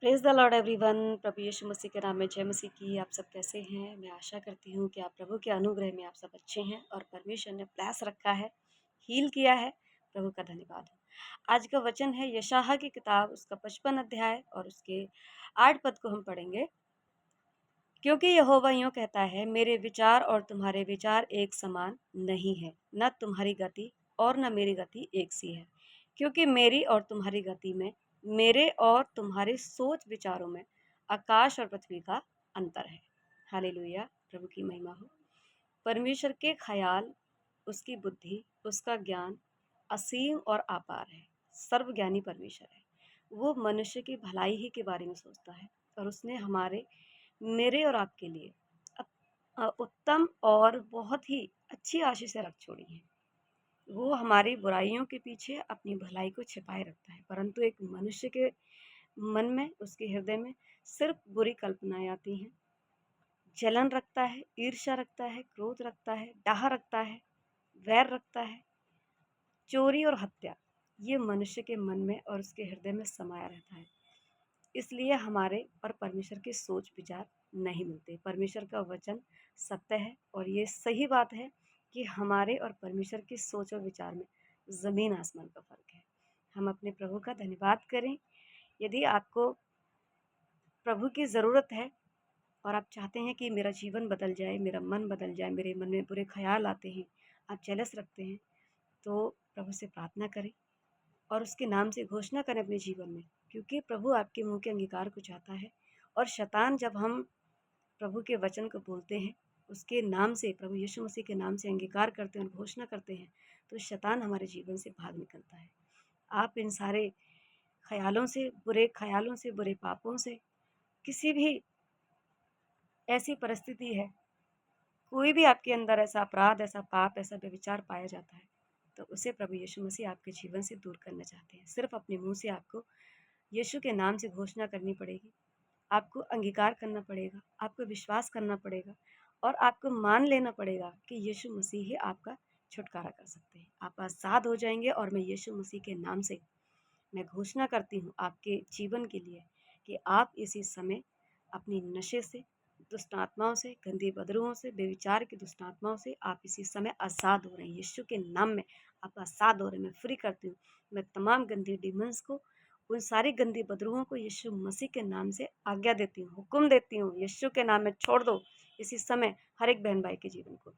Praise the lord everyone. प्रभु यीशु मसीह के नाम में जय मसीह की। आप सब कैसे हैं? मैं आशा करती हूँ कि आप प्रभु के अनुग्रह में आप सब अच्छे हैं और परमेश्वर ने ब्लेस रखा है, हील किया है। प्रभु का धन्यवाद हो। आज का वचन है यशायाह की किताब, उसका 55 अध्याय और उसके 8 पद को हम पढ़ेंगे। क्योंकि यहोवा यूँ कहता है, मेरे विचार और तुम्हारे विचार एक समान नहीं है, न तुम्हारी गति और न मेरी गति एक सी है। क्योंकि मेरी और तुम्हारी गति में, मेरे और तुम्हारे सोच विचारों में आकाश और पृथ्वी का अंतर है। हालेलुया, प्रभु की महिमा हो। परमेश्वर के ख्याल, उसकी बुद्धि, उसका ज्ञान असीम और अपार है। सर्वज्ञानी परमेश्वर है। वो मनुष्य की भलाई ही के बारे में सोचता है और उसने मेरे और आपके लिए उत्तम और बहुत ही अच्छी आशीषें रख छोड़ी हैं। वो हमारी बुराइयों के पीछे अपनी भलाई को छिपाए रखता है, परंतु एक मनुष्य के मन में, उसके हृदय में सिर्फ बुरी कल्पनाएं आती हैं। जलन रखता है, ईर्ष्या रखता है, क्रोध रखता है, डाह रखता है, वैर रखता है, चोरी और हत्या। ये मनुष्य के मन में और उसके हृदय में समाया रहता है। इसलिए हमारे और परमेश्वर के सोच विचार नहीं मिलते। परमेश्वर का वचन सत्य है और ये सही बात है कि हमारे और परमेश्वर की सोच और विचार में ज़मीन आसमान का फ़र्क है। हम अपने प्रभु का धन्यवाद करें। यदि आपको प्रभु की ज़रूरत है और आप चाहते हैं कि मेरा जीवन बदल जाए, मेरा मन बदल जाए, मेरे मन में बुरे ख्याल आते हैं, आप जेलस रखते हैं, तो प्रभु से प्रार्थना करें और उसके नाम से घोषणा करें अपने जीवन में, क्योंकि प्रभु आपके मुंह के अंगीकार को चाहता है। और शैतान, जब हम प्रभु के वचन को बोलते हैं, उसके नाम से, प्रभु यीशु मसीह के नाम से अंगीकार करते हैं और घोषणा करते हैं, तो शैतान हमारे जीवन से भाग निकलता है। आप इन सारे ख्यालों से, बुरे पापों से, किसी भी ऐसी परिस्थिति है, कोई भी आपके अंदर ऐसा अपराध, ऐसा पाप, ऐसा व्यभिचार पाया जाता है, तो उसे प्रभु यीशु मसीह आपके जीवन से दूर करना चाहते हैं। सिर्फ अपने मुंह से आपको यीशु के नाम से घोषणा करनी पड़ेगी, आपको अंगीकार करना पड़ेगा, आपको विश्वास करना पड़ेगा और आपको मान लेना पड़ेगा कि यीशु मसीह ही आपका छुटकारा कर सकते हैं। आप आज़ाद हो जाएंगे और मैं यीशु मसीह के नाम से मैं घोषणा करती हूँ आपके जीवन के लिए कि आप इसी समय अपनी नशे से, दुष्ट आत्माओं से, गंदी बदरुओं से, बेविचार की दुष्ट आत्माओं से आप इसी समय आज़ाद हो रहे हैं। यीशु के नाम में आप आज़ाद हो रहे हैं। मैं फ्री करती हूँ। मैं तमाम गंदी डीमंस को, उन सारी गंदी बदरुओं को यीशु मसीह के नाम से आज्ञा देती हूँ, हुक्म देती हूँ, यीशु के नाम में छोड़ दो इसी समय हर एक बहन भाई के जीवन को।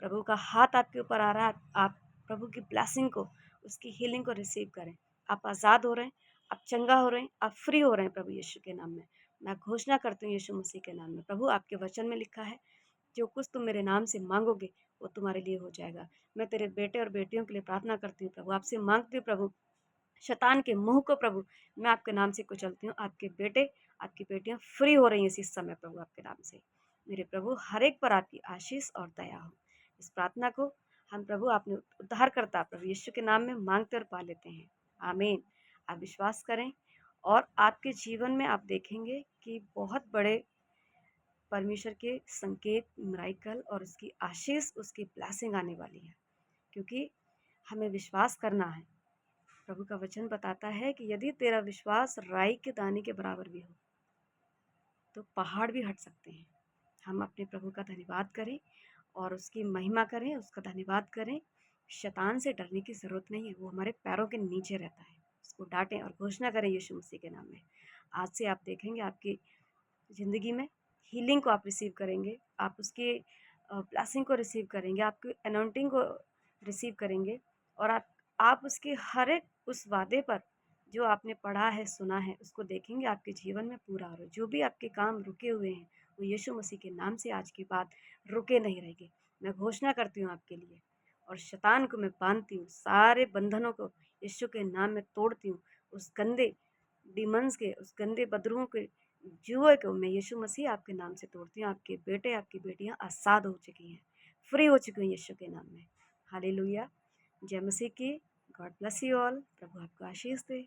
प्रभु का हाथ आपके ऊपर आ रहा है। आप प्रभु की ब्लेसिंग को, उसकी हीलिंग को रिसीव करें। आप आज़ाद हो रहे हैं, आप चंगा हो रहे हैं, आप फ्री हो रहे हैं प्रभु यीशु के नाम में। मैं घोषणा करती हूँ यीशु मसीह के नाम में। प्रभु, आपके वचन में लिखा है, जो कुछ तुम मेरे नाम से मांगोगे वो तुम्हारे लिए हो जाएगा। मैं तेरे बेटे और बेटियों के लिए प्रार्थना करती हूँ प्रभु, आपसे मांगती हूँ प्रभु, शैतान के मुंह को प्रभु मैं आपके नाम से कुचलती हूँ। आपके बेटे, आपकी बेटियां फ्री हो रही हैं इसी समय प्रभु आपके नाम से। मेरे प्रभु, हर एक पर आपकी आशीष और दया हो। इस प्रार्थना को हम प्रभु आपने उद्धारकर्ता प्रभु यीशु के नाम में मांगते और पा लेते हैं। आमीन। आप विश्वास करें और आपके जीवन में आप देखेंगे कि बहुत बड़े परमेश्वर के संकेत, मिराकल और उसकी आशीष, उसकी ब्लेसिंग आने वाली है, क्योंकि हमें विश्वास करना है। प्रभु का वचन बताता है कि यदि तेरा विश्वास राई के दाने के बराबर भी हो तो पहाड़ भी हट सकते हैं। हम अपने प्रभु का धन्यवाद करें और उसकी महिमा करें, उसका धन्यवाद करें। शैतान से डरने की ज़रूरत नहीं है, वो हमारे पैरों के नीचे रहता है। उसको डांटें और घोषणा करें यीशु मसीह के नाम में। आज से आप देखेंगे आपकी ज़िंदगी में हीलिंग को आप रिसीव करेंगे, आप उसके ब्लेसिंग को रिसीव करेंगे, आपकी अनॉइंटिंग को रिसीव करेंगे और आप उसके हर एक उस वादे पर जो आपने पढ़ा है, सुना है, उसको देखेंगे आपके जीवन में पूरा हो रहा है। जो भी आपके काम रुके हुए हैं, वो यीशु मसीह के नाम से आज के बाद रुके नहीं रहेंगे। मैं घोषणा करती हूँ आपके लिए और शैतान को मैं बांधती हूँ, सारे बंधनों को यीशु के नाम में तोड़ती हूँ। उस गंदे डिमंस के, उस गंदे बदरुओं के जुए को मैं यीशु मसीह आपके नाम से तोड़ती हूँ। आपके बेटे, आपकी बेटियाँ आज़ाद हो चुकी हैं, फ्री हो चुकी हैं यीशु के नाम में। हालेलुया। जय मसीह की। God bless you all. प्रभु आपको आशीष दे।